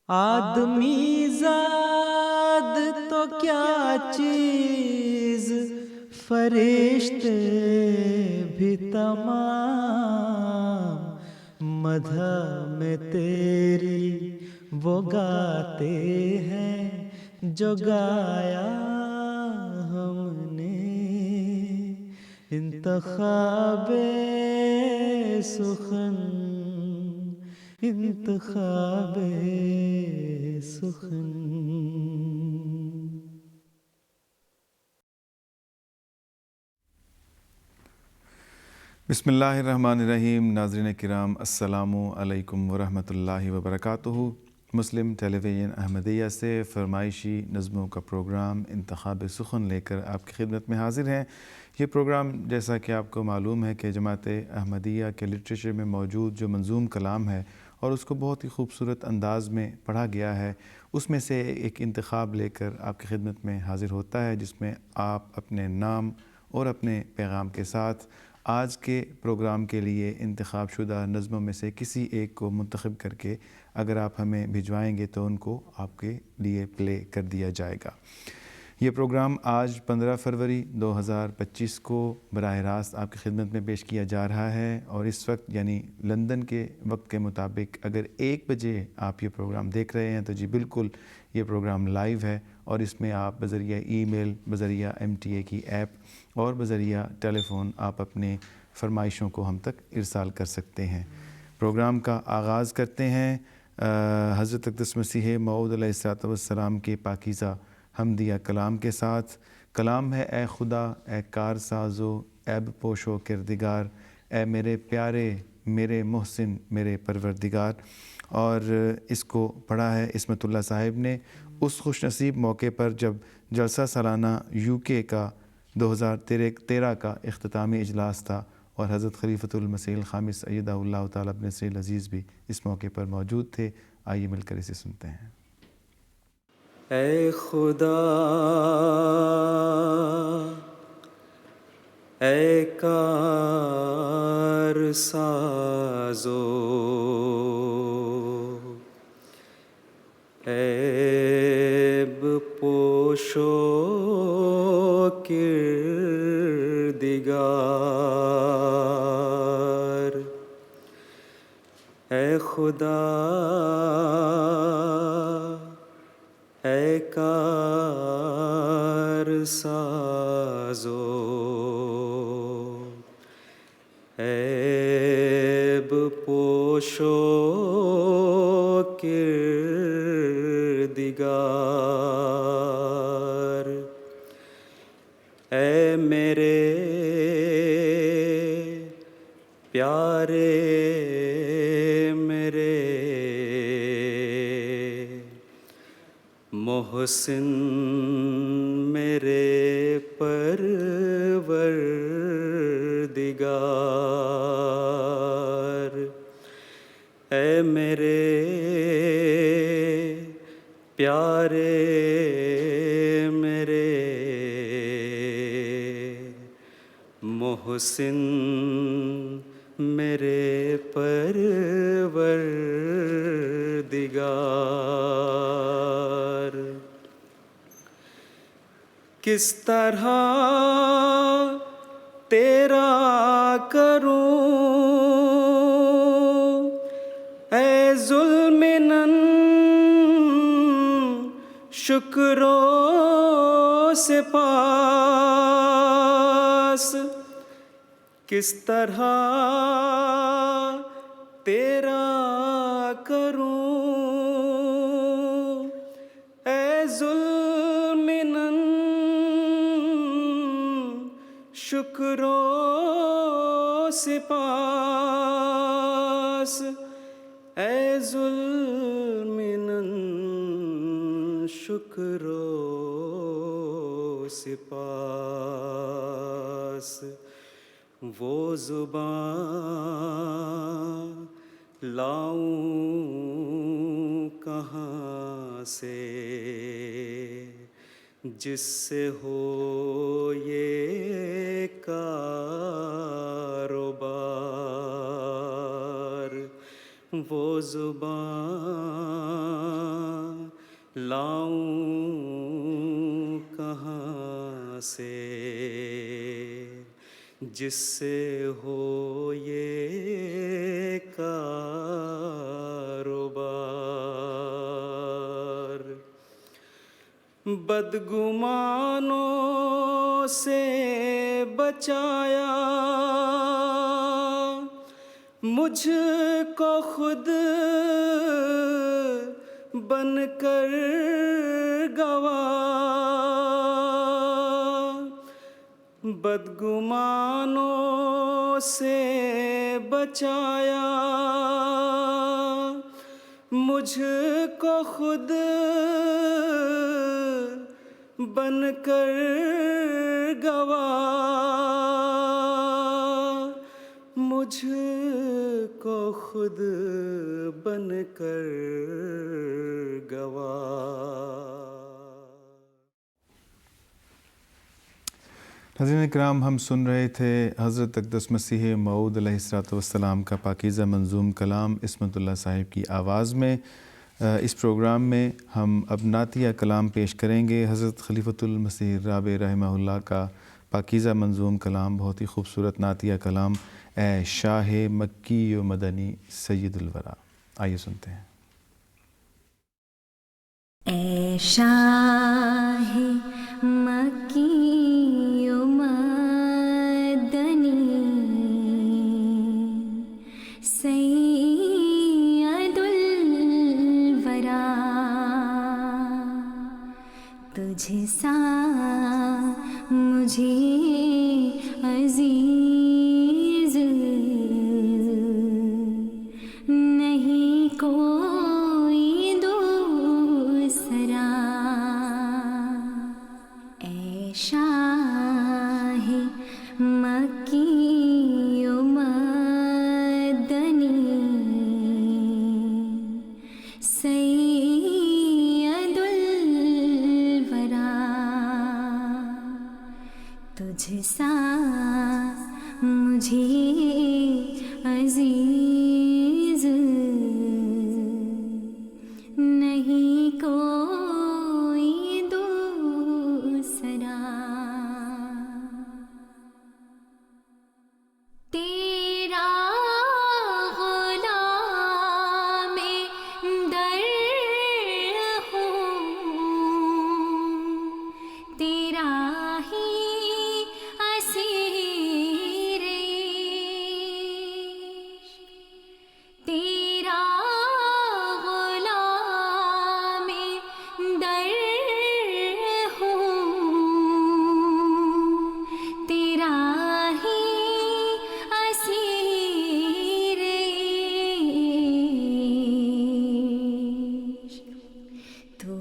آدمی زاد تو کیا چیز، فرشتے بھی تمام، مدح میں تیری وہ گاتے ہیں جو گایا ہم نے، انتخاب سخن، انتخاب سخن۔ بسم اللہ الرحمن الرحیم۔ ناظرین کرام السلام علیکم ورحمۃ اللہ وبرکاتہ۔ مسلم ٹیلی ویژن احمدیہ سے فرمائشی نظموں کا پروگرام انتخاب سخن لے کر آپ کی خدمت میں حاضر ہیں۔ یہ پروگرام جیسا کہ آپ کو معلوم ہے کہ جماعت احمدیہ کے لٹریچر میں موجود جو منظوم کلام ہے اور اس کو بہت ہی خوبصورت انداز میں پڑھا گیا ہے، اس میں سے ایک انتخاب لے کر آپ کی خدمت میں حاضر ہوتا ہے، جس میں آپ اپنے نام اور اپنے پیغام کے ساتھ آج کے پروگرام کے لیے انتخاب شدہ نظموں میں سے کسی ایک کو منتخب کر کے اگر آپ ہمیں بھجوائیں گے تو ان کو آپ کے لیے پلے کر دیا جائے گا۔ یہ پروگرام آج 15 فروری 2025 کو براہ راست آپ کی خدمت میں پیش کیا جا رہا ہے، اور اس وقت یعنی لندن کے وقت کے مطابق اگر 1 بجے آپ یہ پروگرام دیکھ رہے ہیں تو جی بالکل یہ پروگرام لائیو ہے، اور اس میں آپ بذریعہ ای میل، بذریعہ MTA کی ایپ اور بذریعہ ٹیلی فون آپ اپنے فرمائشوں کو ہم تک ارسال کر سکتے ہیں۔ پروگرام کا آغاز کرتے ہیں حضرت اقدس مسیح موعود علیہ السلام کے پاکیزہ حمدیہ کلام کے ساتھ۔ کلام ہے: اے خدا، اے کار سازو، عیب پوشو کردگار، اے میرے پیارے، میرے محسن، میرے پروردگار۔ اور اس کو پڑھا ہے عصمت اللہ صاحب نے اس خوش نصیب موقع پر جب جلسہ سالانہ UK کا 2013 کا اختتامی اجلاس تھا، اور حضرت خلیفۃ المسیح الخامس ایدہ اللہ تعالیٰ ابن نصیر العزیز بھی اس موقع پر موجود تھے۔ آئیے مل کر اسے سنتے ہیں۔ اے خدا، اے کار سازو، عیب پوشو کردگار، اے خدا، اے کار سازو، عیب پوشو کردگار، اے میرے پیارے، میرے محسن، میرے پروردگار، اے میرے پیارے، میرے محسن، میرے پروردگار۔ کس طرح تیرا کروں اے ذوالمنن، شکر و سپاس، کس طرح تیرا کروں اے ذوالمنن، شکر و سپاس، اے ذوالمنن، شکر و سپاس۔ وہ زبان لاؤں کہاں سے جس سے ہو یہ کاروبار، وہ زبان لاؤں کہاں سے جس سے ہو یہ کاروبار، بدگمانوں سے بچایا مجھ کو خود بن کر گواہ، بدگمانوں سے بچایا مجھ کو خود بن کر گواہ، مجھ کو خود بن کر گواہ۔ ناظرین کرام، ہم سن رہے تھے حضرت اقدس مسیح موعود علیہ الصلوۃ والسلام کا پاکیزہ منظوم کلام عصمت اللہ صاحب کی آواز میں۔ اس پروگرام میں ہم اب نعتیہ کلام پیش کریں گے۔ حضرت خلیفۃ المسیح الرابع رحمہ اللہ کا پاکیزہ منظوم کلام، بہت ہی خوبصورت نعتیہ کلام، اے شاہ مکی و مدنی سید الورا۔ آئیے سنتے ہیں۔ اے شاہ مکی و مدنی سید الورا، تجھ سا مجھے عزیز نہیں کوئی دوسرا، اے شاہ مکی و مدنی سید الورا، تجھ سا مجھے عزیز نہیں کوئی دوسرا، تیرا غلام در ہوں، تیرا ہی اسیر عشق، تیرا غلام در ہوں، تیرا ہی اسیر عشق، تو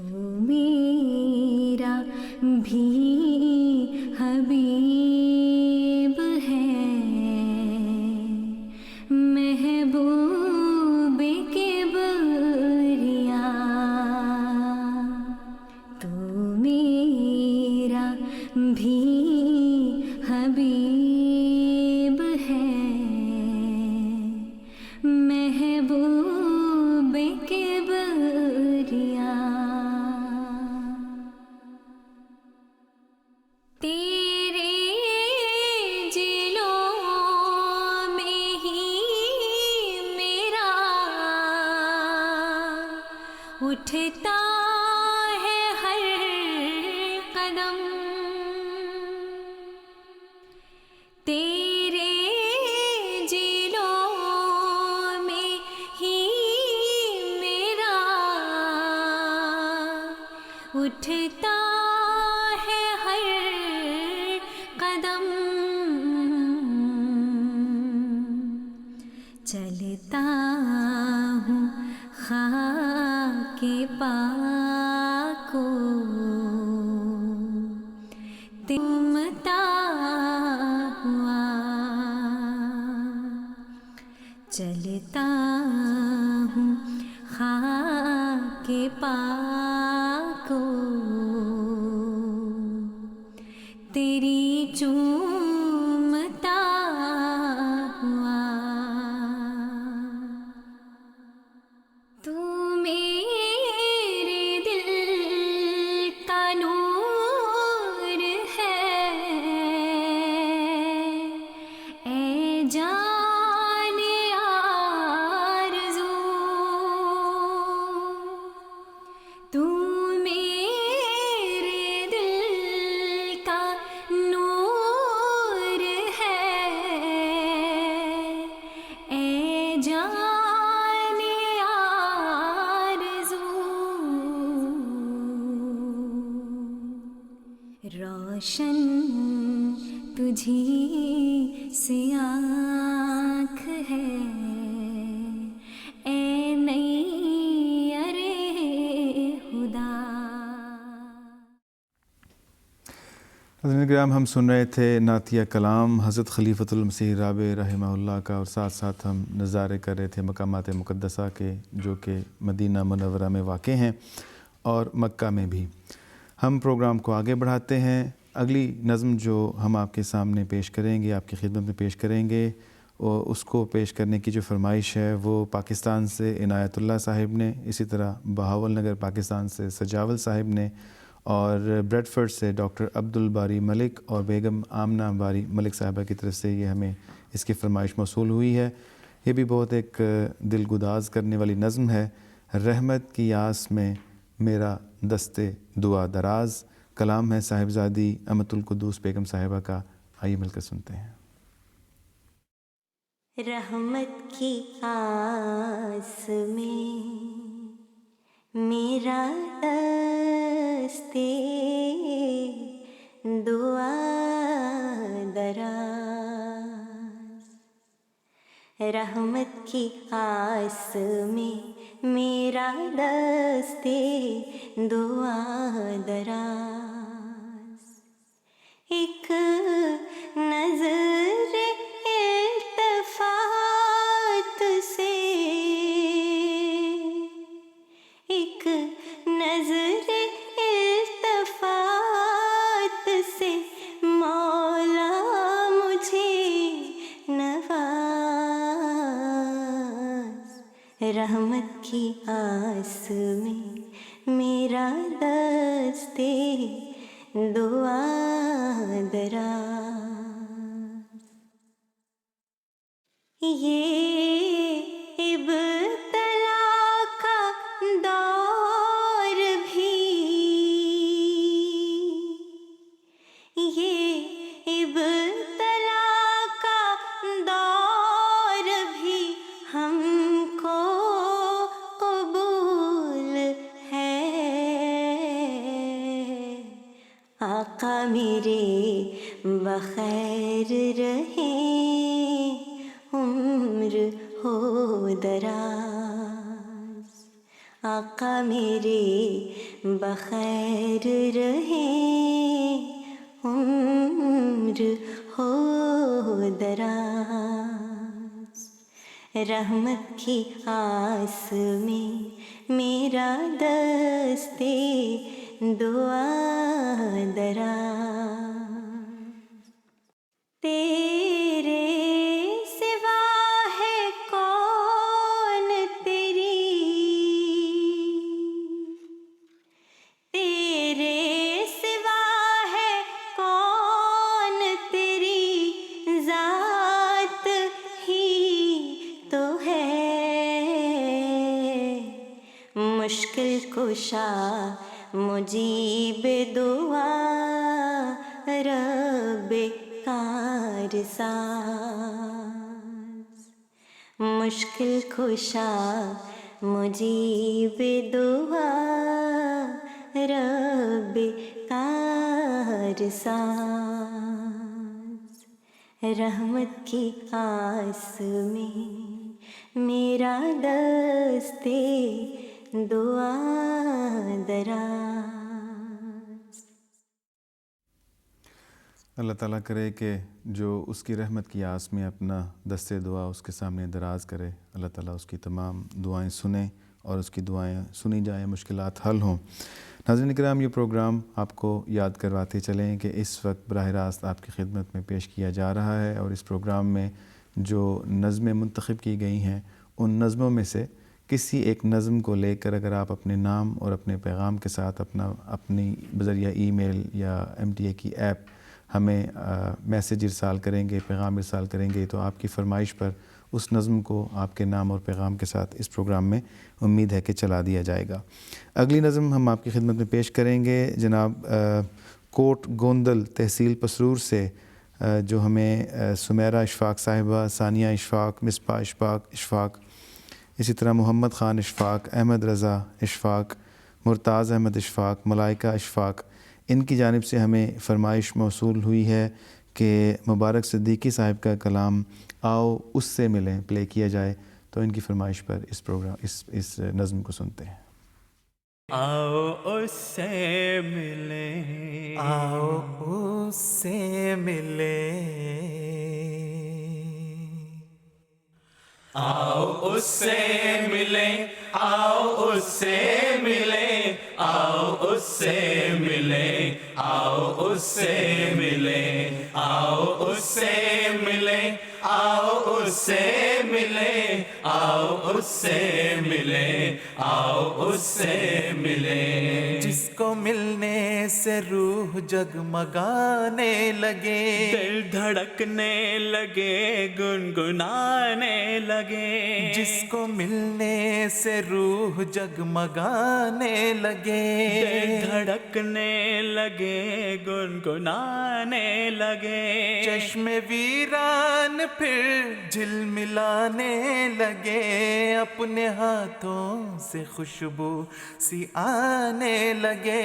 میرا بھی حبیب ہے، محبوب کبریا، تو میرا بھی حبیب ہے، محبوب کبریا، تیرے جلوں میں ہی میرا اٹھتا ہے ہر قدم، تیرے جلوں میں ہی میرا اٹھتا ہے ہر قدم، چلتا ہوں خاک پاک کو چومتا ہوا، چلتا ہوں خاک پاک کو تیری چومتا ہوا، تو میرے دل روشن تجھی سے آنکھ ہے، اے نئی ارے خدا۔ ناظرین کرام، ہم سن رہے تھے نعتیہ کلام حضرت خلیفۃ المسیح رابع رحمہ اللہ کا، اور ساتھ ساتھ ہم نظارے کر رہے تھے مقامات مقدسہ کے جو کہ مدینہ منورہ میں واقع ہیں اور مکہ میں بھی۔ ہم پروگرام کو آگے بڑھاتے ہیں۔ اگلی نظم جو ہم آپ کے سامنے پیش کریں گے، آپ کی خدمت میں پیش کریں گے، اور اس کو پیش کرنے کی جو فرمائش ہے وہ پاکستان سے عنایت اللہ صاحب نے، اسی طرح بہاول نگر پاکستان سے سجاول صاحب نے، اور بریڈ فورڈ سے ڈاکٹر عبد الباری ملک اور بیگم آمنہ باری ملک صاحبہ کی طرف سے یہ ہمیں اس کی فرمائش موصول ہوئی ہے۔ یہ بھی بہت ایک دل گداز کرنے والی نظم ہے۔ رحمت کی آس میں میرا دستے دعا دراز، کلام ہے صاحبزادی امت القدوس بیگم صاحبہ کا۔ آئیے مل کر سنتے ہیں۔ رحمت کی آس میں میرا دستے دعا دراز، رحمت کی آس میں میرا دستے دعا دراز، ایک نظر التفات سے، ایک نظر التفات سے مولا مجھے نواز، رحمت کی آس میں میرا دستے دعا دراز، یہ ابتلا کا دور بھی، یہ ابتلا کا دور بھی ہم کو قبول ہے، آقا میرے بخیر رہیں عمر ہو دراز، آقا میرے بخیر رہیں عمر ہو دراز، رحمت کی آس میں میرا دستے دعا دراز، تیرے سوا ہے کون تیری، تیرے سوا ہے کون تیری ذات ہی تو ہے، مشکل کشا مجیب دعا رب کارساز، مشکل کشا مجیب دعا رب کارساز، رحمت کی آس میں میرا دستے دعا دراز۔ اللہ تعالیٰ کرے کہ جو اس کی رحمت کی آس میں اپنا دستے دعا اس کے سامنے دراز کرے، اللہ تعالیٰ اس کی تمام دعائیں سنیں اور اس کی دعائیں سنی جائیں، مشکلات حل ہوں۔ ناظرین کرام، یہ پروگرام آپ کو یاد کرواتے چلیں کہ اس وقت براہ راست آپ کی خدمت میں پیش کیا جا رہا ہے، اور اس پروگرام میں جو نظمیں منتخب کی گئی ہیں ان نظموں میں سے کسی ایک نظم کو لے کر اگر آپ اپنے نام اور اپنے پیغام کے ساتھ اپنی بذریعہ ای میل یا MTA کی ایپ ہمیں میسیج ارسال کریں گے، پیغام ارسال کریں گے، تو آپ کی فرمائش پر اس نظم کو آپ کے نام اور پیغام کے ساتھ اس پروگرام میں امید ہے کہ چلا دیا جائے گا۔ اگلی نظم ہم آپ کی خدمت میں پیش کریں گے جناب کوٹ گوندل تحصیل پسرور سے، جو ہمیں سمیرہ اشفاق صاحبہ، ثانیہ اشفاق، مصباح اشفاق، اسی طرح محمد خان اشفاق، احمد رضا اشفاق، مرتاز احمد اشفاق، ملائکہ اشفاق، ان کی جانب سے ہمیں فرمائش موصول ہوئی ہے کہ مبارک صدیقی صاحب کا کلام آؤ اس سے ملیں پلے کیا جائے، تو ان کی فرمائش پر اس پروگرام اس نظم کو سنتے ہیں۔ آؤ اس سے ملیں، آؤ اس سے ملیں، آؤ اس سے ملیں، آؤ اس سے ملیں، آؤ اس سے ملیں، آؤ اس سے ملیں، آؤ اس سے ملیں، آؤ اس سے ملیں، آؤ اس سے ملیں، آؤ اس سے ملیں، جس کو ملنے سے روح جگمگانے لگے، دل دھڑکنے لگے، گنگنانے لگے، جس کو ملنے سے روح جگمگانے لگے، دل دھڑکنے لگے، گنگنانے لگے، چشم ویران پھر جھلملانے لگے، اپنے ہاتھوں سے خوشبو سی آنے لگے،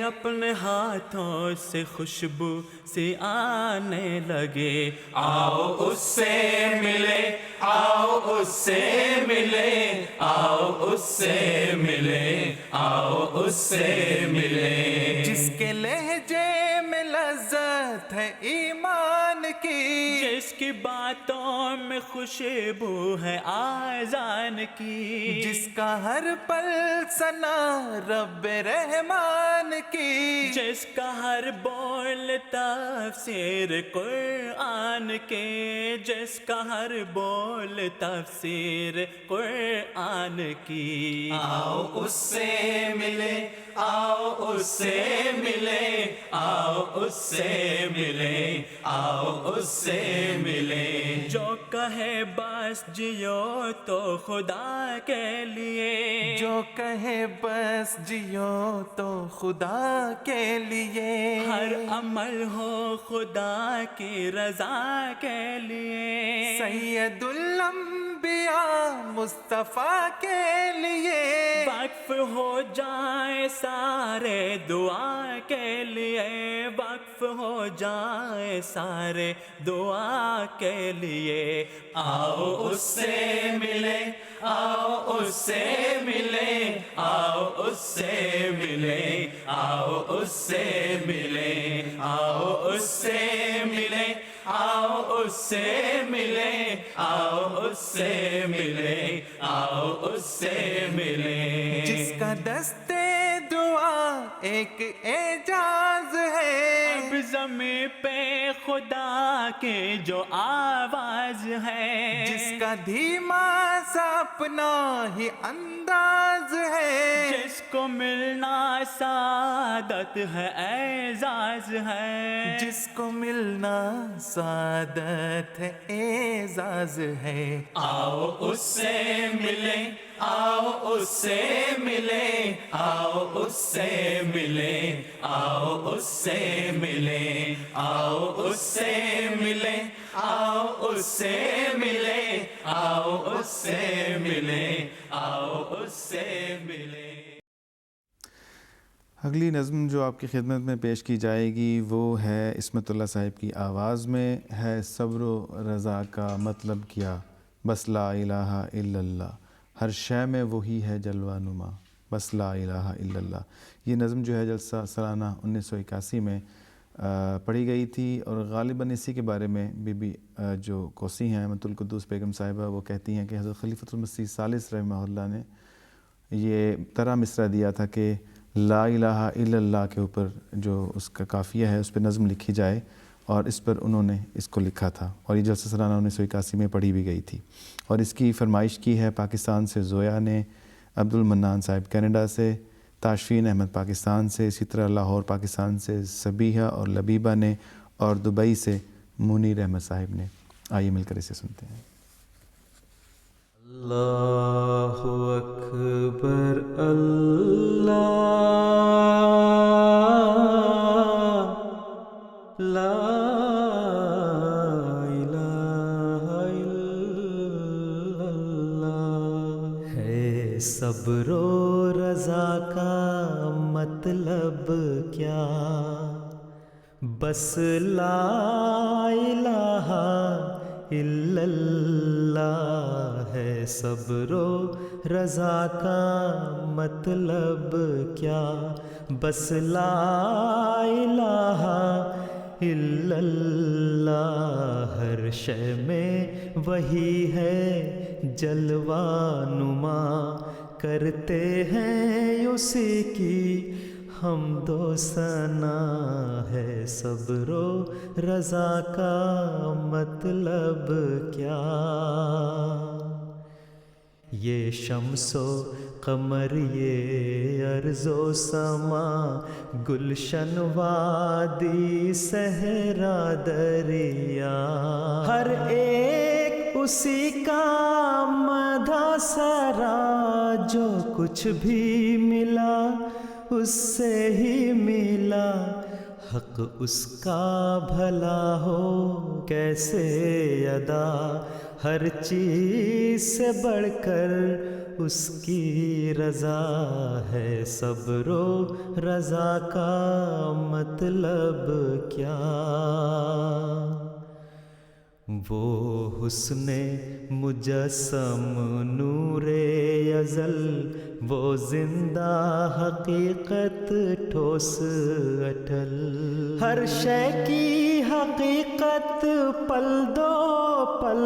اپنے ہاتھوں سے خوشبو سی آنے لگے، آؤ اس سے ملے، آؤ اس سے ملے، آؤ اس سے ملے، آؤ اس سے ملے، جس کے لہجے میں لذت ہے ایمان کی، جس کی باتوں میں خوشبو ہے آذان کی، جس کا ہر پل ثنا رب رحمان کی، جس کا ہر بول تفسیر قرآن کے، جس کا ہر بول تفسیر قرآن کی، آؤ اس سے ملے، آؤ اس سے ملے، آؤ اس سے ملے، آؤ اس سے ملے، جو کہے بس جیو تو خدا کے لیے، جو کہے بس جیو تو خدا کے لیے، ہر عمل ہو خدا کی رضا کے لیے، سید الانبیاء مصطفیٰ کے لیے، وقف ہو جائے سارے دعا کے لیے، وقف ہو جائے سارے دعا کے لیے، آؤ اس سے ملے، آؤ اس سے ملے، آؤ اس سے ملے، آؤ اس سے ملے، آؤ اس سے ملے، آؤ اس سے ملے، آؤ اس سے ملے، آؤ اس سے ملے، جس کا دستے دعا ایک اعجاز ہے، اب زمین پہ خدا کی جو آواز ہے، جس کا دھیما سا اپنا ہی انداز ہے، جس کو ملنا سعادت ہے اعزاز ہے، جس کو ملنا سعادت ہے اعزاز ہے، آؤ اس سے ملے، آؤ اس سے ملے، آؤ اس سے ملے، آؤ اس سے ملے، آؤ اس سے ملے، آؤ اس سے ملے، آؤ اس سے ملے، آؤ اس سے ملے۔ اگلی نظم جو آپ کی خدمت میں پیش کی جائے گی وہ ہے عصمت اللہ صاحب کی آواز میں، ہے صبر و رضا کا مطلب کیا، بس لا الہ الا اللہ، ہر شے میں وہی ہے جلوہ نما، بس لا الہ الا اللہ۔ یہ نظم جو ہے جلسہ سالانہ 1981 میں پڑھی گئی تھی، اور غالباً اسی کے بارے میں بی بی جو کوسی ہیں احمد القدوس بیگم صاحبہ، وہ کہتی ہیں کہ حضرت خلیفۃ المسیح ثالث رحمہ اللہ نے یہ طرح مصرع دیا تھا کہ لا الہ الا اللہ کے اوپر جو اس کا قافیہ ہے اس پہ نظم لکھی جائے، اور اس پر انہوں نے اس کو لکھا تھا، اور یہ جلسہ سالانہ 1981 میں پڑھی بھی گئی تھی، اور اس کی فرمائش کی ہے پاکستان سے زویا نے، عبد المنان صاحب کینیڈا سے، تاشفین احمد پاکستان سے، اسی طرح لاہور پاکستان سے صبیحہ اور لبیبہ نے، اور دبئی سے منیر احمد صاحب نے۔ آئیے مل کر اسے سنتے ہیں۔ اللہ اکبر اللہ، لا الہ الا اللہ، ہے صبر و رضا کا مطلب کیا، بس لا الہ الا اللہ ہے صبر و رضا کا مطلب کیا، بس لا الہ الا اللہ، ہر شے میں وہی ہے جلوہ نما، کرتے ہیں اسی کی حمد و ثنا ہے صبر و رضا کا مطلب کیا، یہ شمس و قمر یہ ارض و سما، گلشن وادی صحرا دریا، ہر ایک اسی کا مدح سرا، جو کچھ بھی ملا اس سے ہی ملا، حق اس کا بھلا ہو کیسے ادا، ہر چیز سے بڑھ کر اس کی رضا ہے صبر و رضا کا مطلب کیا، وہ حسن مجسم نور ازل، وہ زندہ حقیقت ٹھوس اٹل، ہر شے کی حقیقت پل دو پل،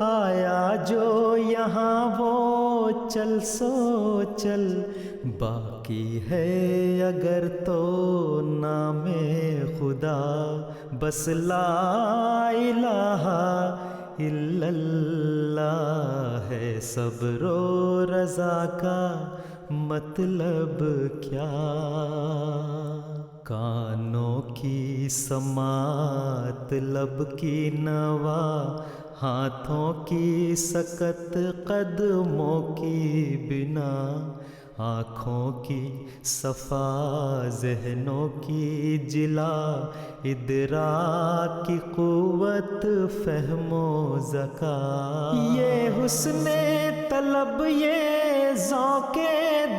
آیا جو یہاں وہ چل سو چل، باقی ہے اگر تو نام خدا، بس لا الہ الا اللہ ہے صبر و رضا کا مطلب کیا، کانوں کی سماعت لب کی نوا، ہاتھوں کی سکت قدموں کی بنا، آنکھوں کی صفا ذہنوں کی جلا، ادراک کی قوت فہم و ذکا، یہ حسن طلب یہ ذوق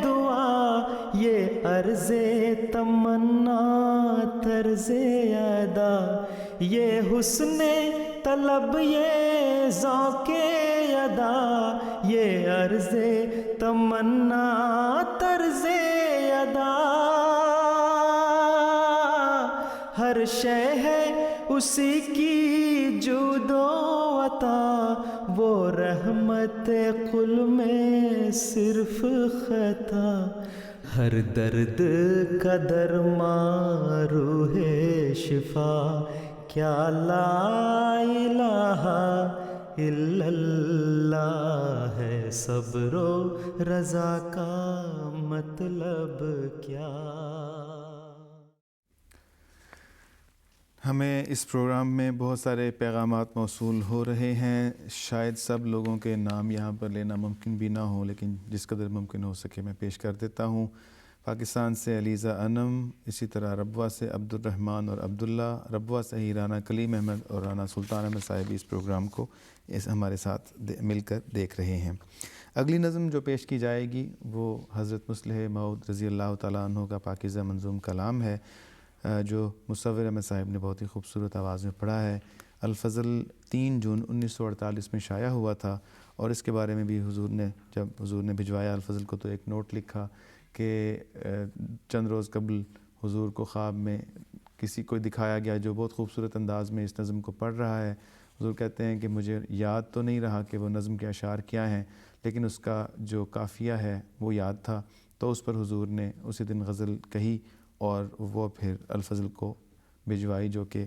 دعا، یہ عرض تمنا طرز ادا، یہ حسن طلب یہ ذوق ادا، یہ عرض تمنا طرز ادا، ہر شے ہے اسی کی جود و عطا، وہ رحمت قل میں صرف خطا، ہر درد کا درمان روح شفا، کیا لا الہ الا اللہ ہے صبر و رضا کا مطلب کیا۔ ہمیں اس پروگرام میں بہت سارے پیغامات موصول ہو رہے ہیں، شاید سب لوگوں کے نام یہاں پر لینا ممکن بھی نہ ہو، لیکن جس قدر ممکن ہو سکے میں پیش کر دیتا ہوں۔ پاکستان سے علیزہ انم، اسی طرح ربوہ سے عبد الرحمن اور عبداللہ، ربوہ سے ہی رانا کلیم احمد اور رانا سلطان احمد صاحب اس پروگرام کو ہمارے ساتھ مل کر دیکھ رہے ہیں۔ اگلی نظم جو پیش کی جائے گی وہ حضرت مصلح موعود رضی اللہ تعالیٰ عنہ کا پاکیزہ منظوم کلام ہے، جو مصور احمد صاحب نے بہت ہی خوبصورت آواز میں پڑھا ہے۔ الفضل 3 جون 1948 میں شائع ہوا تھا، اور اس کے بارے میں بھی جب حضور نے بھجوایا الفضل کو تو ایک نوٹ لکھا کہ چند روز قبل حضور کو خواب میں کسی کو دکھایا گیا جو بہت خوبصورت انداز میں اس نظم کو پڑھ رہا ہے۔ حضور کہتے ہیں کہ مجھے یاد تو نہیں رہا کہ وہ نظم کے اشعار کیا ہیں، لیکن اس کا جو قافیہ ہے وہ یاد تھا، تو اس پر حضور نے اسی دن غزل کہی اور وہ پھر الفضل کو بھجوائی، جو کہ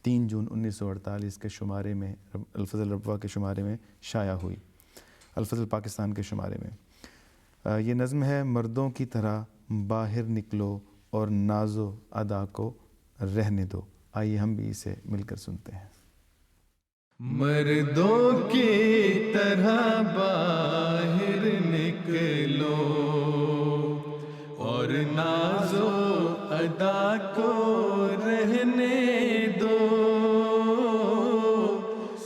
3 جون 1948 کے شمارے میں الفضل ربوہ کے شمارے میں شائع ہوئی، الفضل پاکستان کے شمارے میں۔ یہ نظم ہے: مردوں کی طرح باہر نکلو اور ناز و ادا کو رہنے دو۔ آئیے ہم بھی اسے مل کر سنتے ہیں۔ مردوں کی طرح باہر نکلو اور ناز و ادا کو رہنے دو،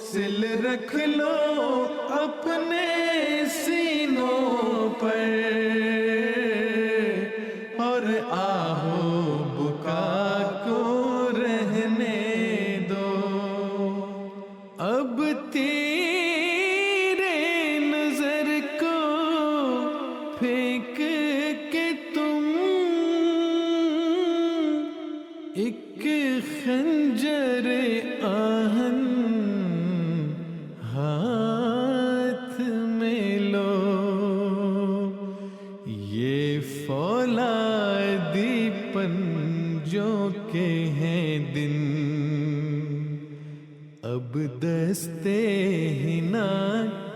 سل رکھ لو اپنے سینوں پر اور ایک خنجر آہن ہاتھ میں لو، یہ فولادی پنجوں کے ہیں دن، اب دستے ہنا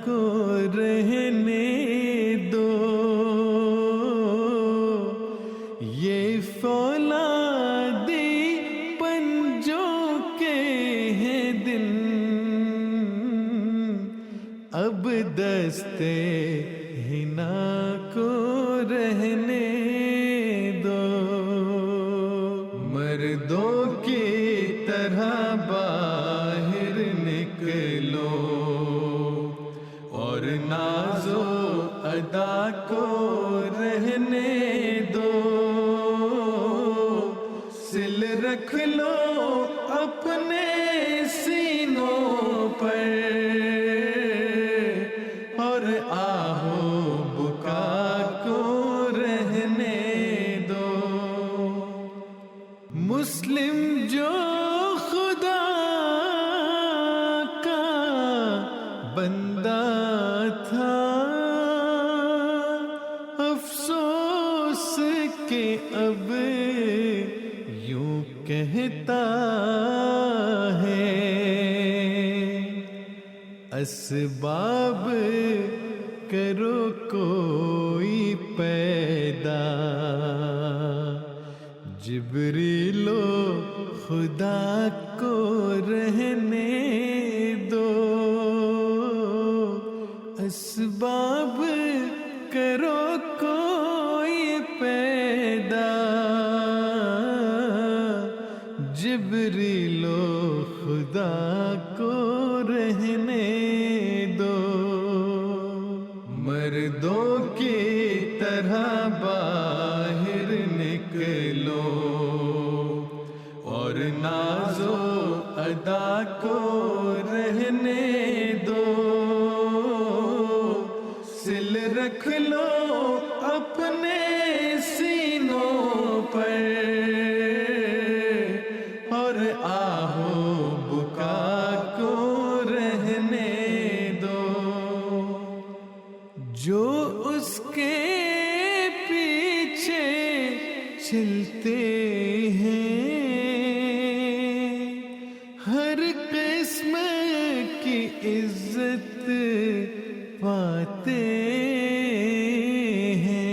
کو رہنے دو، یہ فولادی پنجوں کے ہیں دن، اب دستے ہنا کو رہنے دو، مردوں کی طرح باہر نکلو اور ناز و ادا کو رہنے دو، سل رکھ لو اپنے سینوں پر اور آہو بکا کو رہنے دو، مسلم جو خدا کا بندہ تھا، افسوس کہ اب یوں کہتا ہے، اسباب کرو کوئی پیدا، جبریل و خدا کو رہنے دو، اسباب کرو کوئی پیدا، جبریل و خدا کو رہنے دو، مردوں کی طرح باہر نکلو اور ناز و ادا کو رہنے دو، سل رکھ لو اپنے سینوں پر اور آہو بکا کو رہنے دو، جو اس کے پیچھے چلتے ہیں ہر قسم کی عزت پاتے ہیں،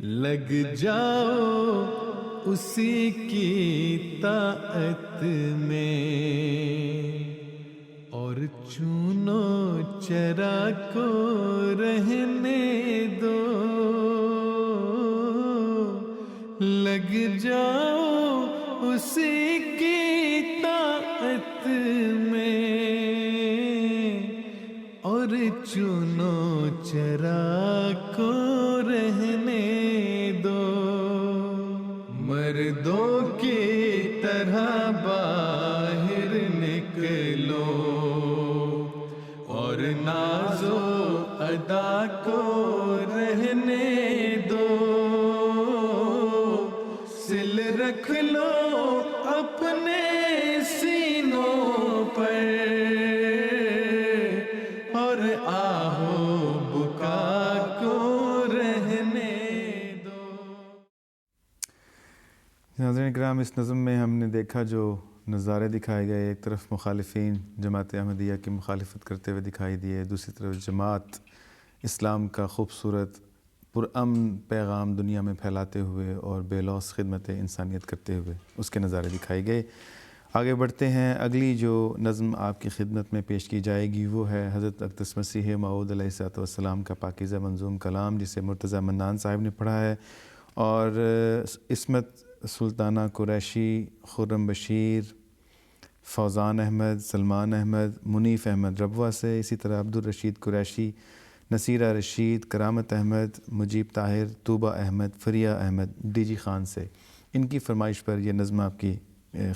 لگ جاؤ اسی کی طاعت میں اور چونو چرا کو رہنے دو، لگ جاؤ اسی کی طاعت میں اور چونو چرا کو رہنے دو، مردوں کی طرح باہر نکلو اور ناز و ادا کو رہنے دو، سل رکھ لو اپنے سینوں پر اور آہو بکا کو رہنے دو۔ ناظرین کرام، اس نظم میں ہم نے دیکھا جو نظارے دکھائے گئے، ایک طرف مخالفین جماعت احمدیہ کی مخالفت کرتے ہوئے دکھائی دیے، دوسری طرف جماعت اسلام کا خوبصورت پرامن پیغام دنیا میں پھیلاتے ہوئے اور بے لوث خدمت انسانیت کرتے ہوئے اس کے نظارے دکھائے گئے۔ آگے بڑھتے ہیں، اگلی جو نظم آپ کی خدمت میں پیش کی جائے گی وہ ہے حضرت اقدس مسیح موعود علیہ الصلوۃ والسلام کا پاکیزہ منظوم کلام، جسے مرتضیٰ منان صاحب نے پڑھا ہے، اور عصمت سلطانہ قریشی، خرم بشیر، فوزان احمد، سلمان احمد، منیف احمد ربوہ سے، اسی طرح عبدالرشید قریشی، نصیرہ رشید، کرامت احمد، مجیب طاہر، طوبہ احمد، فریہ احمد، ڈی جی خان سے، ان کی فرمائش پر یہ نظم آپ کی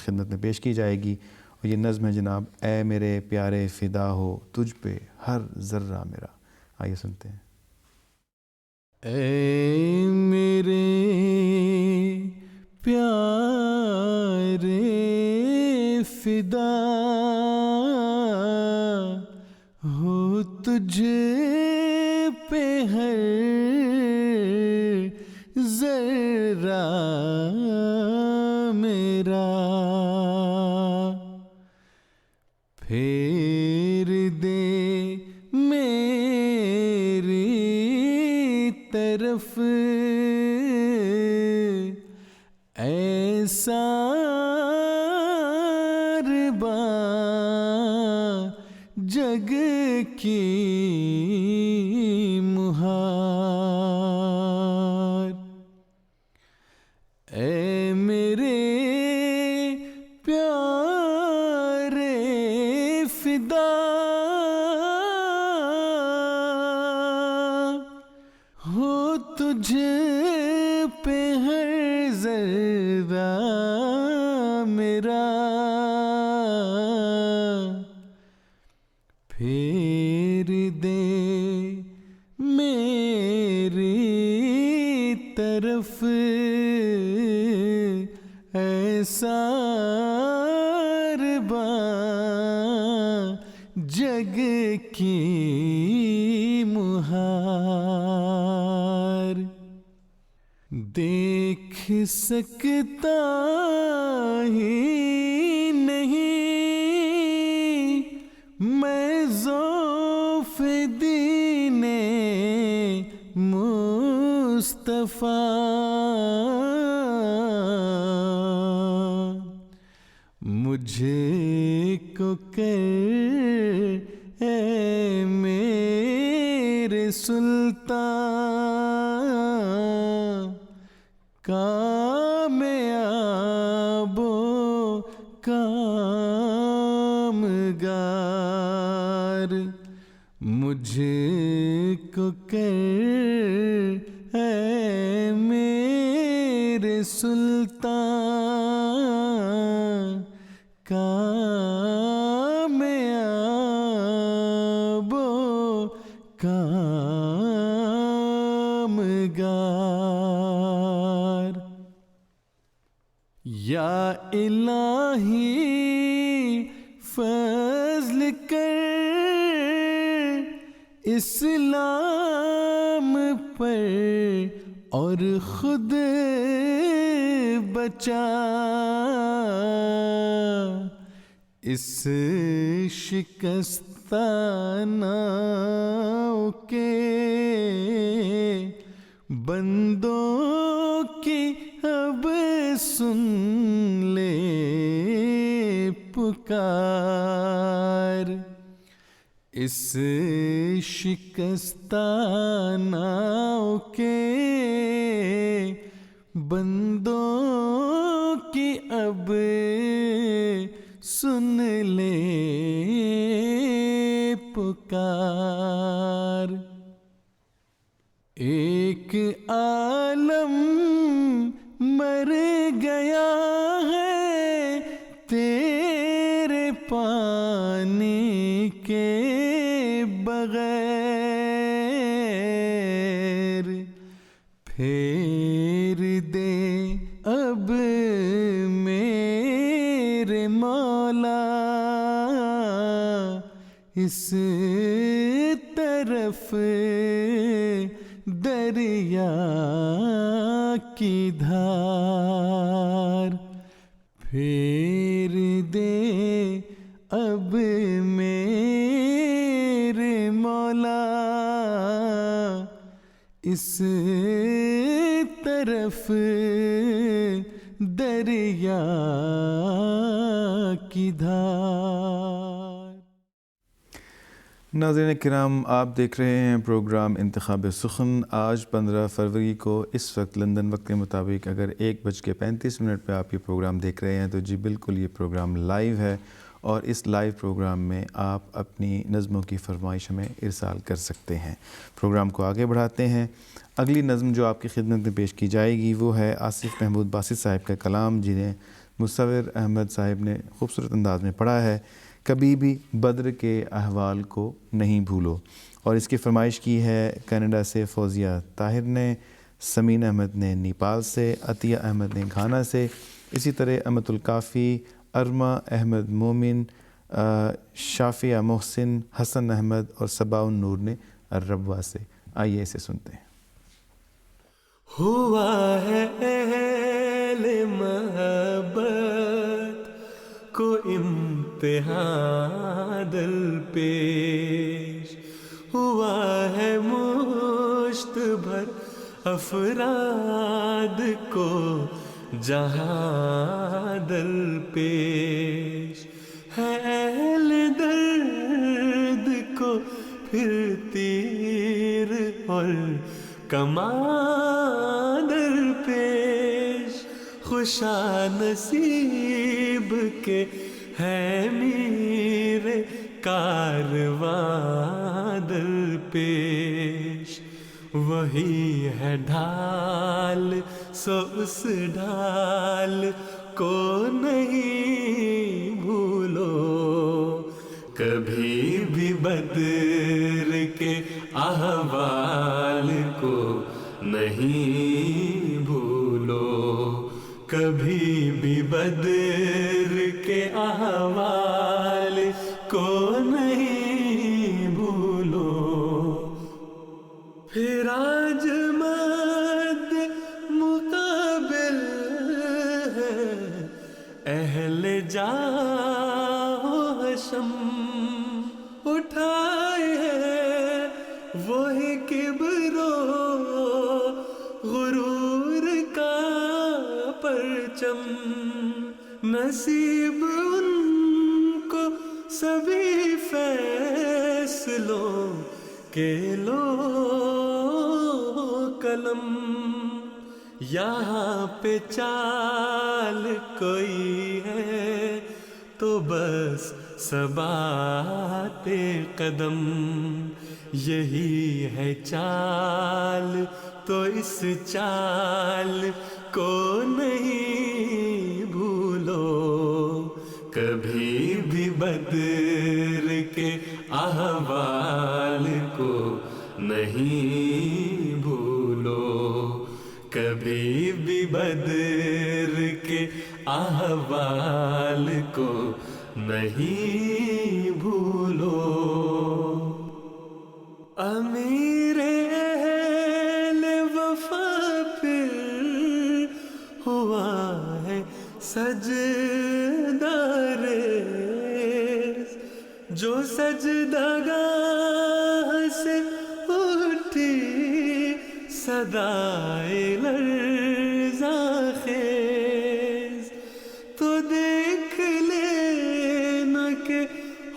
خدمت میں پیش کی جائے گی، اور یہ نظم ہے جناب، اے میرے پیارے فدا ہو تجھ پہ ہر ذرہ میرا۔ آئیے سنتے ہیں۔ اے میرے چہرہ میرا پھیر دے میری طرف ایسا جگ کی مہار، اے میرے پیارے فدا ہو تجھ پہ ہر ذرہ میرا، پھیر دے میری طرف ایسا جگ کی مہار، دیکھ سکتا ہی نہیں میں ذوف دین مصطفیٰ، مجھے کو کر اے میرے سلطان کامیاب و کامگار، مجھے کو کر اے میرے سلطان کامیاب و کامگار، یا الہی فضل کر اسلام پر اور خود بچا، اس شکستہ ناؤ کے بندوں کی اب سن لے پکار، اس شکستہ ناؤ کے بندوں کی اب سن لے پکار، ایک عالم مر گیا ہے تیرے پانی کے بغیر، پھیر دے اب میرے مولا اس طرف دریا کی دھار، پھیر دے اب میرے مولا اس طرف دریا کی دھار۔ ناظرین کرام، آپ دیکھ رہے ہیں پروگرام انتخاب سخن۔ آج 15 فروری کو اس وقت لندن وقت کے مطابق اگر 1:35 پہ آپ یہ پروگرام دیکھ رہے ہیں تو جی بالکل یہ پروگرام لائیو ہے، اور اس لائیو پروگرام میں آپ اپنی نظموں کی فرمائش ہمیں ارسال کر سکتے ہیں۔ پروگرام کو آگے بڑھاتے ہیں۔ اگلی نظم جو آپ کی خدمت میں پیش کی جائے گی وہ ہے آصف محمود باسط صاحب کا کلام، جنہیں مصور احمد صاحب نے خوبصورت انداز میں پڑھا ہے۔ کبھی بھی بدر کے احوال کو نہیں بھولو، اور اس کی فرمائش کی ہے کینیڈا سے فوزیہ طاہر نے، سمین احمد نے نیپال سے، عطیہ احمد نے گھانا سے، اسی طرح امت الکافی، ارما احمد مومن، شافیہ محسن، حسن احمد اور صبا النور نے الربوہ سے۔ آئیے اسے سنتے ہیں۔ ہوا ہے امتحان دل پیش ہوا ہے مشت بھر افراد کو جہاں دل پیش ہے اہل درد کو پھر تیر اور کمان در پیش خوشا نصیب کے ہے میر کارواں در پیش وہی ہے ڈھال سو اس ڈھال کو نہیں بھولو کبھی بھی بدر کے احوال کو نہیں بھولو کبھی بھی بدر کے احوال کو نہیں بھولو پھر آج مد مقابل ہے اہل جاہ حشم اٹھائے ہے وہی کبر و غرور کا پرچم نصیب ان کو سبھی فیصلوں کے لو قلم یہاں پہ چال کوئی ہے تو بس ثبات قدم یہی ہے چال تو اس چال کو نہیں بھولو کبھی بھی بدر کے احوال کو نہیں بھولو کبھی بھی بدر کے احوال کو نہیں بھولو امیر اہل وفا پھر ہوا ہے سجدہ ریز جو سجدگاہ سے اٹھی صدائے لرزاں خیز تو دیکھ لینا کہ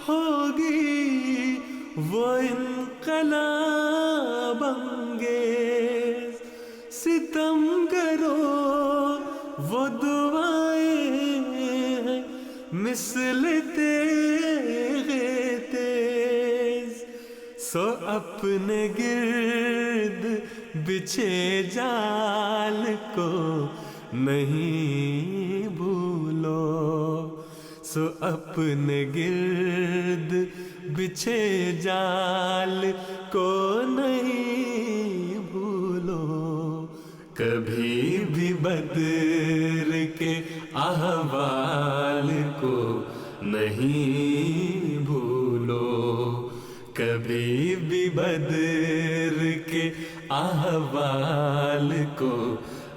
ہوگی وہ انقلاب انگیز ستم کرو وہ دعائیں مثل تیغ تیز سو اپنے گرد بچھے جال کو نہیں بھولو سو اپنے گرد بچھے جال کو نہیں بھولو کبھی بھی بدر کے احوال کو نہیں بھولو کبھی بھی بدر کے احوال کو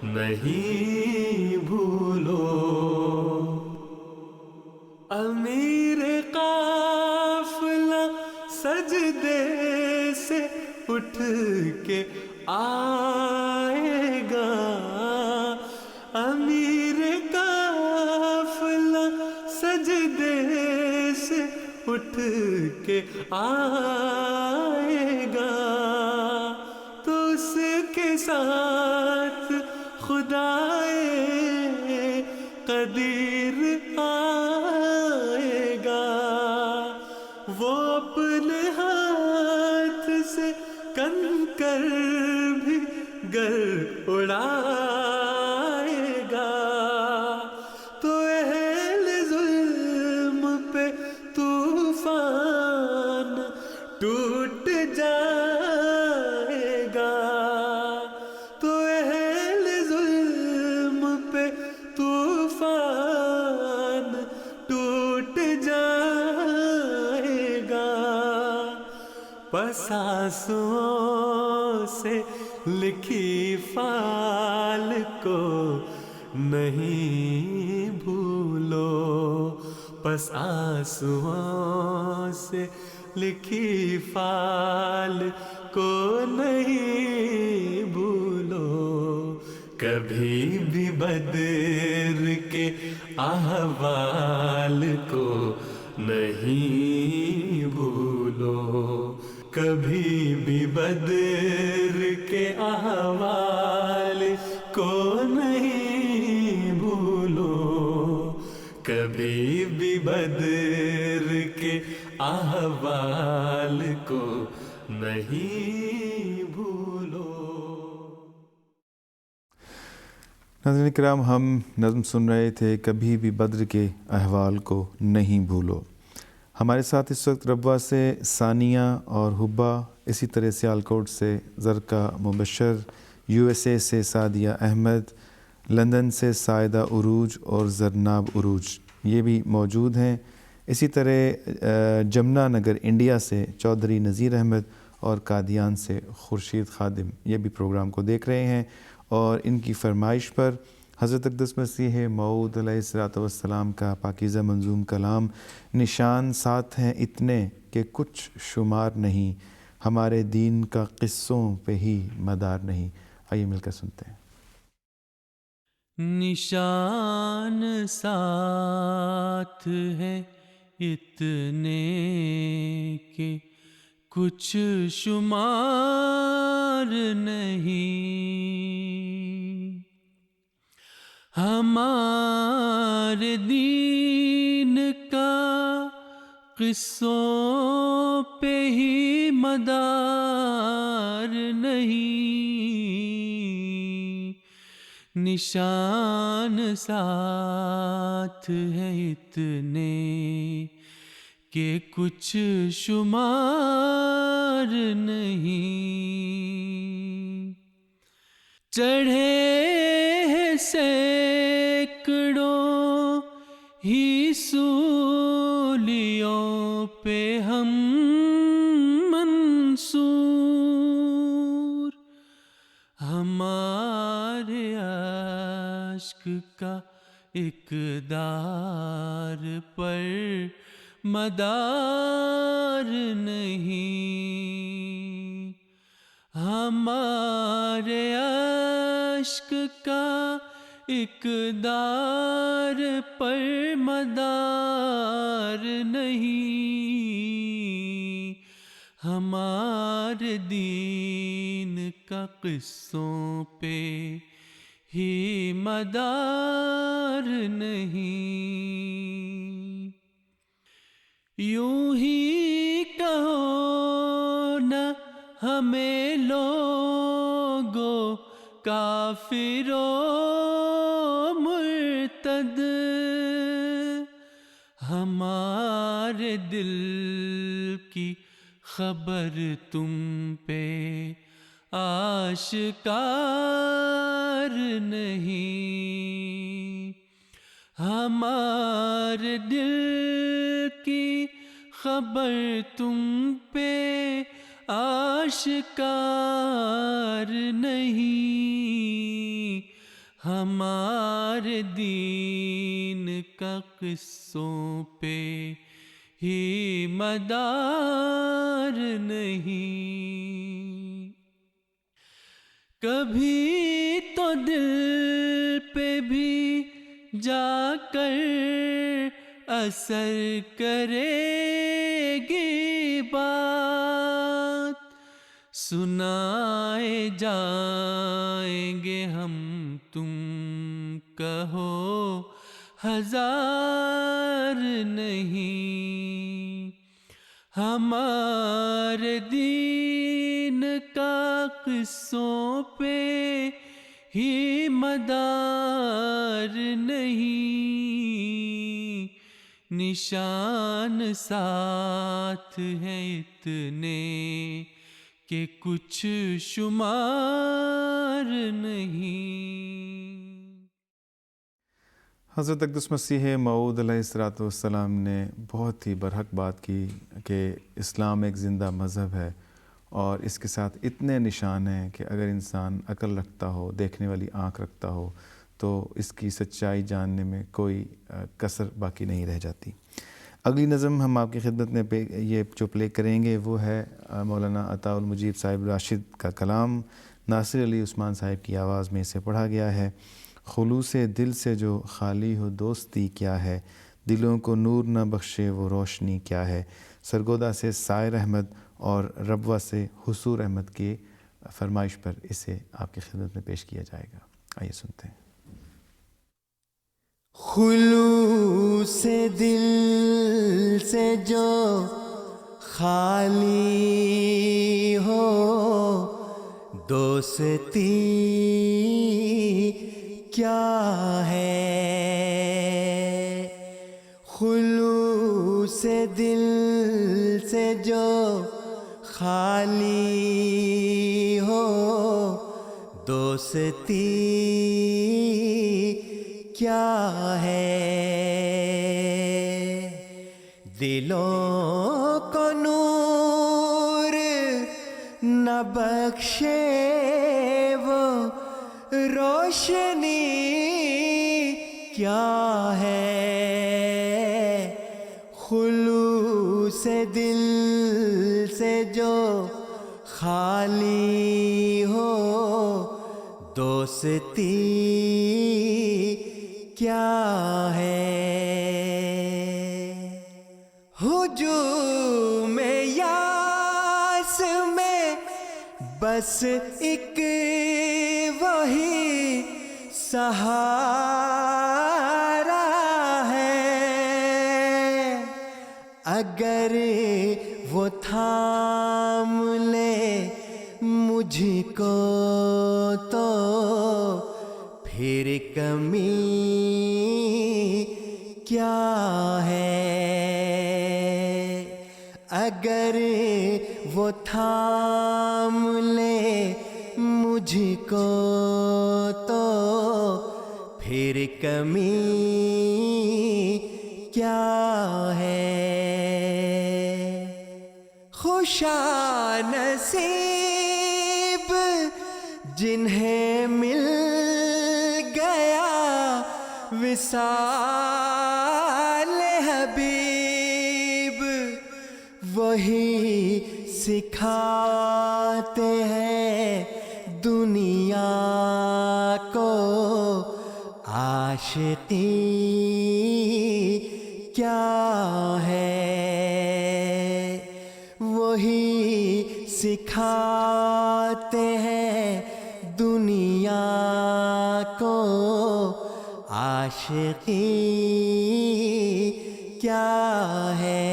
نہیں بھولو امیر قافلہ سجدے سے اٹھ کے آئے گا امیر قافلہ سجدے سے اٹھ کے آئے گا تو اس کے ساتھ خدائے قدیر آئے گا وہ اپنے ہاتھ سے کنکر بھی گر اڑائے گا تو اہل ظلم پہ طوفان ٹوٹ جائے گا تو اہل ظلم پہ طوفان ٹوٹ جائے گا پساسوں سے لکھی فال کو نہیں بھولو بس آنسوؤں سے لکھی فال کو نہیں بھولو، کبھی بھی بدر کے احوال کو نہیں بھولو، کبھی بھی بدر کے احوال کو نہیں بھولو، کبھی بھی بدر کے احوال کو نہیں بھولو۔ ناظرین کرام، ہم نظم سن رہے تھے کبھی بھی بدر کے احوال کو نہیں بھولو۔ ہمارے ساتھ اس وقت ربوہ سے ثانیہ اور حبہ، اسی طرح سیالکوٹ سے زرکا مبشر، یو ایس اے سے سعدیہ احمد، لندن سے سائدہ عروج اور زرناب عروج یہ بھی موجود ہیں۔ اسی طرح جمنا نگر انڈیا سے چودھری نذیر احمد اور قادیان سے خورشید خادم یہ بھی پروگرام کو دیکھ رہے ہیں، اور ان کی فرمائش پر حضرت اقدس مسیح موعود علیہ الصلوۃ والسلام کا پاکیزہ منظوم کلام نشان ساتھ ہیں اتنے کہ کچھ شمار نہیں، ہمارے دین کا قصوں پہ ہی مدار نہیں۔ آئیے مل کر سنتے ہیں۔ نشان ساتھ ہے اتنے کہ کچھ شمار نہیں، ہمارے دین کا قصوں پہ ہی مدار نہیں، نشان ساتھ ہے اتنے کہ کچھ شمار نہیں، چڑھے ہیں سینکڑوں ہی سولیوں پہ ہم منصور، ہمارے عشق کا اقدار پر مدار نہیں، ہمارے عشق کا اقدار پر مدار نہیں، ہمارے دین کا قصوں پہ ہی مدار نہیں، یوں ہی کہو نہ ہمیں لوگو کافر و مرتد، ہمارے دل کی خبر تم پہ آشکار نہیں، ہمارے دل کی خبر تم پہ آشکار نہیں، ہمارے دین کا قصوں پہ ہی مدار نہیں، کبھی تو دل پہ بھی جا کر اثر کرے گی بات، سنائے جائیں گے ہم تم کہو ہزار نہیں، ہمارے دین کا قصوں پہ ہی مدار نہیں، نشان ساتھ ہیں اتنے کہ کچھ شمار نہیں۔ حضرت اقدس مسیح موعود علیہ الصلوۃ والسلام نے بہت ہی برحق بات کی کہ اسلام ایک زندہ مذہب ہے، اور اس کے ساتھ اتنے نشان ہیں کہ اگر انسان عقل رکھتا ہو، دیکھنے والی آنکھ رکھتا ہو، تو اس کی سچائی جاننے میں کوئی کسر باقی نہیں رہ جاتی۔ اگلی نظم ہم آپ کی خدمت میں یہ جو پلے کریں گے وہ ہے مولانا عطاء المجیب صاحب راشد کا کلام، ناصر علی عثمان صاحب کی آواز میں اسے پڑھا گیا ہے۔ خلوص دل سے جو خالی ہو دوستی کیا ہے، دلوں کو نور نہ بخشے وہ روشنی کیا ہے۔ سرگودا سے سائر احمد اور ربوہ سے حصور احمد کی فرمائش پر اسے آپ کی خدمت میں پیش کیا جائے گا۔ آئیے سنتے ہیں۔ خلوص دل سے جو خالی ہو دوستی کیا ہے، خلوص دل سے جو خالی ہو دوستی کیا ہے، دلوں کو نور نہ بخشے وہ روشنی کیا ہے، خلوص دل سے جو خالی ہو دوستی کیا ہے، ہجوم یاس میں بس ایک وہی سہارا ہے، اگر وہ تھام لے مجھ کو تو پھر کمی کیا ہے، اگر وہ تھام لے مجھ کو تو پھر کمی کیا ہے، خوشا نصیب جنہیں مل گیا وصال حبیب، وہی سکھاتے ہیں دنیا کو عاشقی کیا ہے، وہی سکھاتے ہیں دنیا کو عاشقی کیا ہے،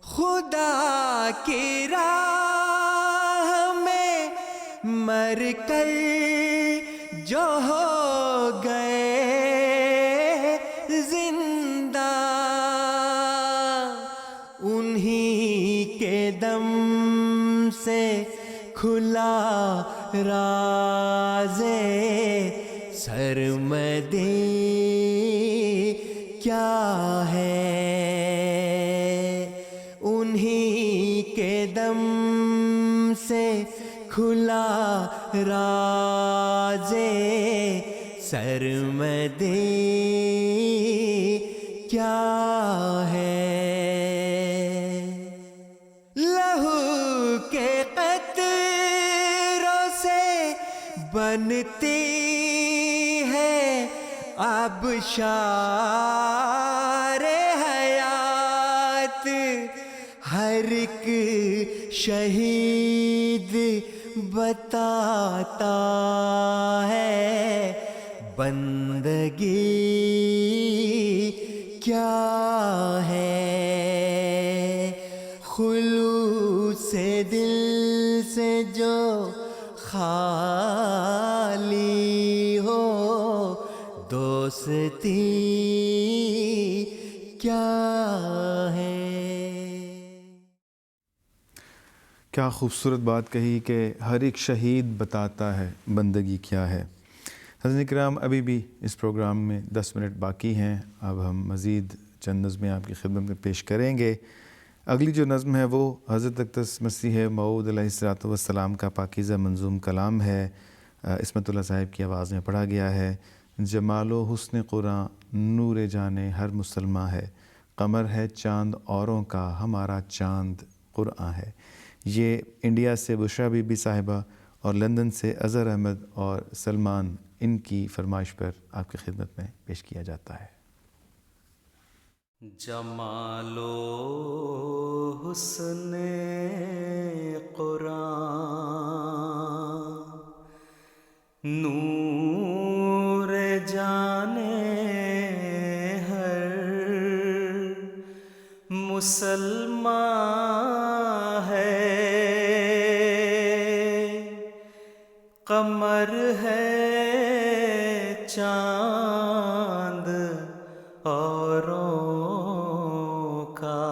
خدا کی راہ میں مر کر جو ہو گئے زندہ، انہی کے دم سے کھلا راز سرمدی کیا ہے، انہی کے دم سے کھلا راز سرمدی کیا ہے، لہو کے قطروں سے بنتی ہے آبشار حیات، ہر ایک شہید بتاتا ہے بندگی کیا ہے، خلوص دل سے جو خالی ہو دوستی کیا ہے۔ کیا خوبصورت بات کہی کہ ہر ایک شہید بتاتا ہے بندگی کیا ہے۔ حضرت کرام ابھی بھی اس پروگرام میں 10 منٹ باقی ہیں، اب ہم مزید چند نظمیں آپ کی خدمت میں پیش کریں گے۔ اگلی جو نظم ہے وہ حضرت اقدس مسیح موعود علیہ الصلوۃ والسلام کا پاکیزہ منظوم کلام ہے، عصمت اللہ صاحب کی آواز میں پڑھا گیا ہے۔ جمال و حسن قرآن نور جانے ہر مسلماں ہے، قمر ہے چاند اوروں کا ہمارا چاند قرآن ہے۔ یہ انڈیا سے بشرا بی بی صاحبہ اور لندن سے اظہر احمد اور سلمان، ان کی فرمائش پر آپ کی خدمت میں پیش کیا جاتا ہے۔ جمال و حسن قرآن نور جانے ہر مسلمان ہے، قمر ہے چاند اوروں کا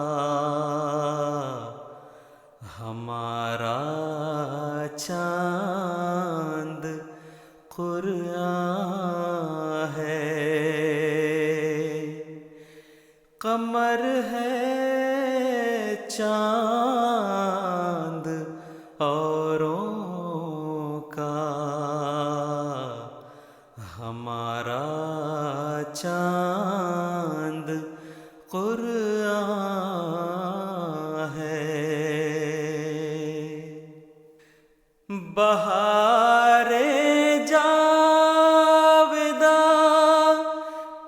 ہمارا چاند قرآن ہے، قمر ہے چاند اوروں کا ہمارا چاند قرآن ہے۔ بہار جاوداں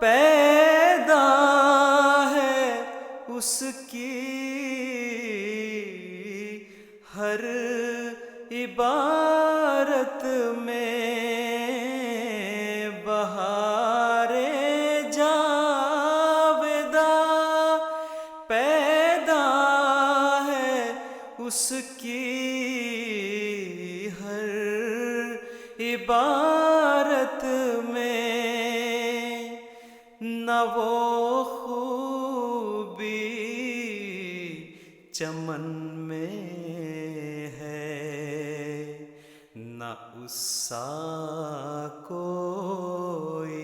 پیدا ہے اس کی ہر عبارت میں، بہار جاوداں پیدا ہے اس کی ہر عبارت میں، نہ وہ خوبی چمن میں ہے، نہ اس سا کوئی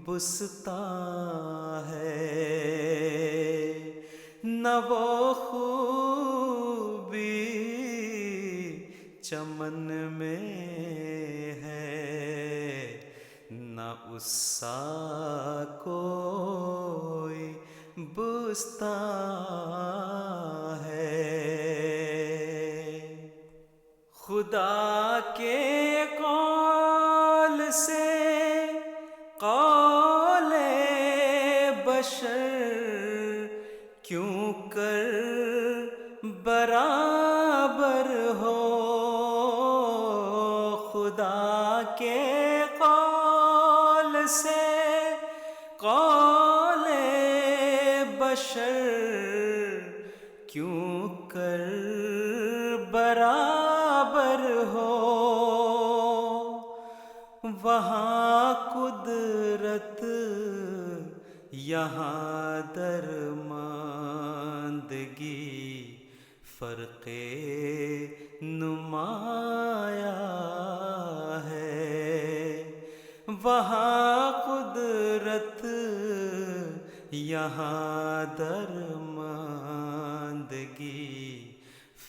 بستاں ہے، نہ وہ خوبی چمن میں ہے، نہ اس سا کوئی بستاں ہے۔ خدا کے قول سے قول بشر کیوں کر برابر ہو، خدا کے قول سے قول بشر کیوں کر برابر ہو، وہاں قدرت یہاں درماندگی فرق نمایاں ہے، وہاں قدرت یہاں درماندگی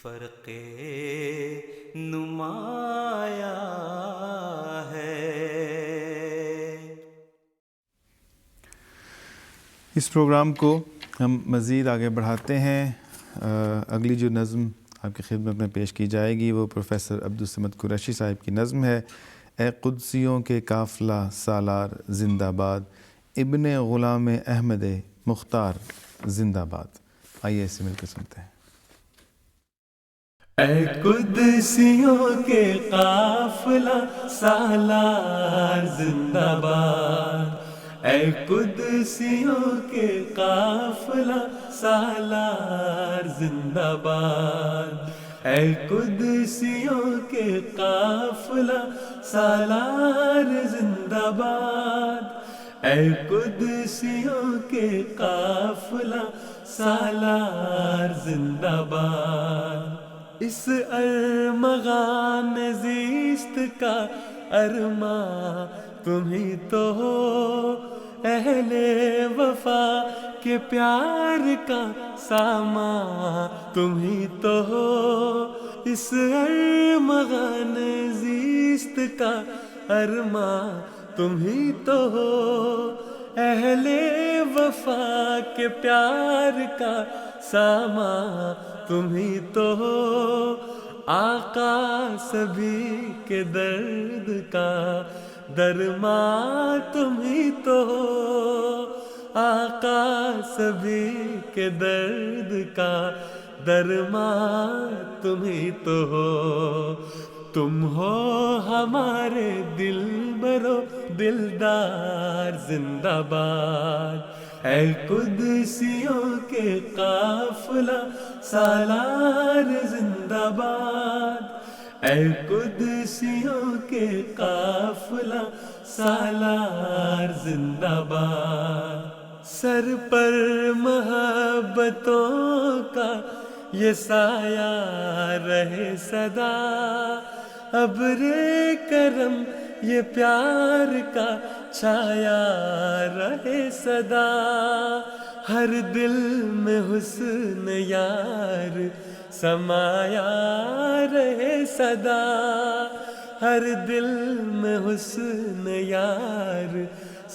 فرق نمایاں ہے۔ اس پروگرام کو ہم مزید آگے بڑھاتے ہیں۔ اگلی جو نظم آپ کی خدمت میں پیش کی جائے گی وہ پروفیسر عبدالصمد قریشی صاحب کی نظم ہے، اے قدسیوں کے قافلہ سالار زندہ باد، ابن غلام احمد مختار زندہ باد۔ آئیے اسے مل کے سنتے ہیں۔ اے قدسیوں کے قافلہ سالار زندہ باد، اے قدسیوں کے قافلہ سالار زندہ باد، اے قدسیوں کے قافلہ سالار زندہ باد، اے قدسیوں کے قافلہ سالار زندہ باد۔ اس ارمغان زیست کا ارماں تم ہی تو ہو، اہل وفا کے پیار کا سامان تم ہی تو ہو، اس ارمغان زیست زیست کا ارماں تم ہی تو ہو، اہل وفا کے پیار کا سامان تم ہی تو ہو، آقا سبھی کے درد کا درماں تم ہی تو ہو، آقا سبھی کے درد کا درماں تم ہی تو ہو، تم ہو ہمارے دل برو دلدار زندہ باد، اے قدسیوں کے قافلہ سالار زندہ باد، اے قدسیوں کے قافلہ سالار زندہ باد، سر پر محبتوں کا یہ سایہ رہے صدا، ابر کرم یہ پیار کا چھایا رہے صدا، ہر دل میں حسن یار سمایا رہے صدا، ہر دل میں حسن یار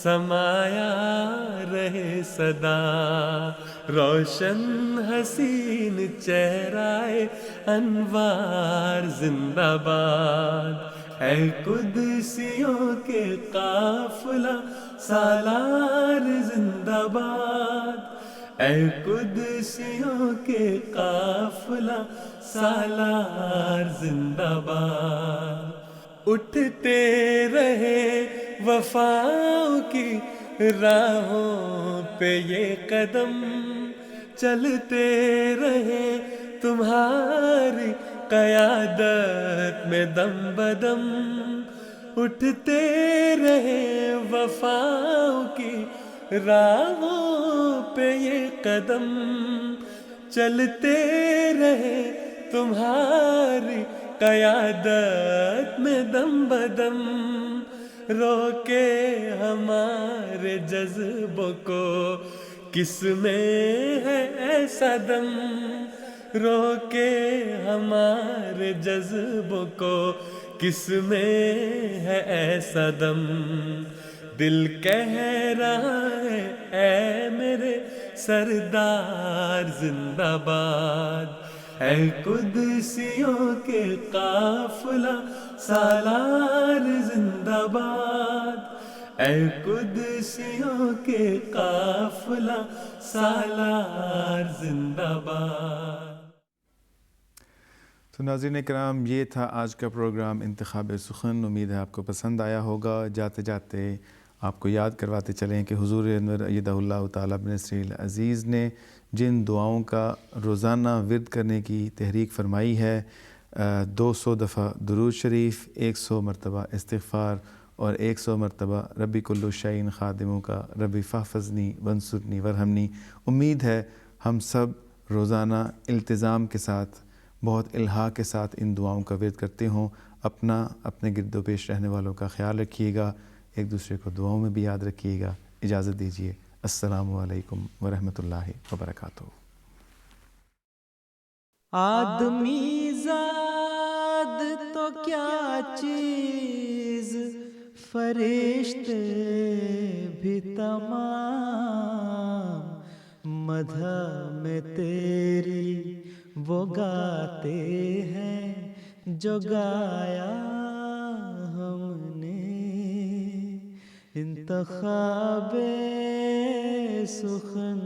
سمایا رہے صدا، روشن حسین چہرہ انوار زندہ باد، اے قدسیوں کے قافلہ سالار زندہ باد، اے قدسیوں کے قافلہ سالار زندہ باد، اٹھتے رہے وفاؤں کی راہوں پہ یہ قدم، چلتے رہے تمہاری قیادت میں دم بدم، اٹھتے رہے وفاؤں کی راہوں پہ یہ قدم، چلتے رہے تمہاری قیادت میں دم بدم، روکے ہمارے جذبوں کو کس میں ہے ایسا دم، روکے ہمارے جذبوں کو کس میں ہے ایسا دم، دل کہہ رہا ہے اے میرے سردار زندہ باد، اے قدسیوں کے قافلہ سالار زندہ باد، اے قدسیوں کے قافلہ سالار زندہ باد۔ تو ناظرین کرام، یہ تھا آج کا پروگرام انتخاب سخن۔ امید ہے آپ کو پسند آیا ہوگا۔ جاتے جاتے آپ کو یاد کرواتے چلیں کہ حضور انور ایدہ اللہ تعالیٰ بنصرہ العزیز نے جن دعاؤں کا روزانہ ورد کرنے کی تحریک فرمائی ہے، 200 دفعہ درود شریف، 100 مرتبہ استغفار اور 100 مرتبہ ربی کل شیء خادموں کا ربی فاحفظنی وانصرنی ورحمنی، امید ہے ہم سب روزانہ التزام کے ساتھ، بہت الہا کے ساتھ ان دعاؤں کا ورد کرتے ہوں۔ اپنا، اپنے گرد و پیش رہنے والوں کا خیال رکھیے گا، ایک دوسرے کو دعاؤں میں بھی یاد رکھیے گا۔ اجازت دیجیے، السلام علیکم ورحمۃ اللہ وبرکاتہ۔ آدمی زاد تو کیا چیز، فرشتے بھی تمام، مدح میں تیری وہ گاتے ہیں جو گایا ہم نے، انتخاب سخن،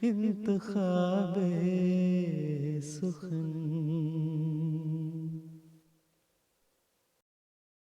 انتخاب سخن۔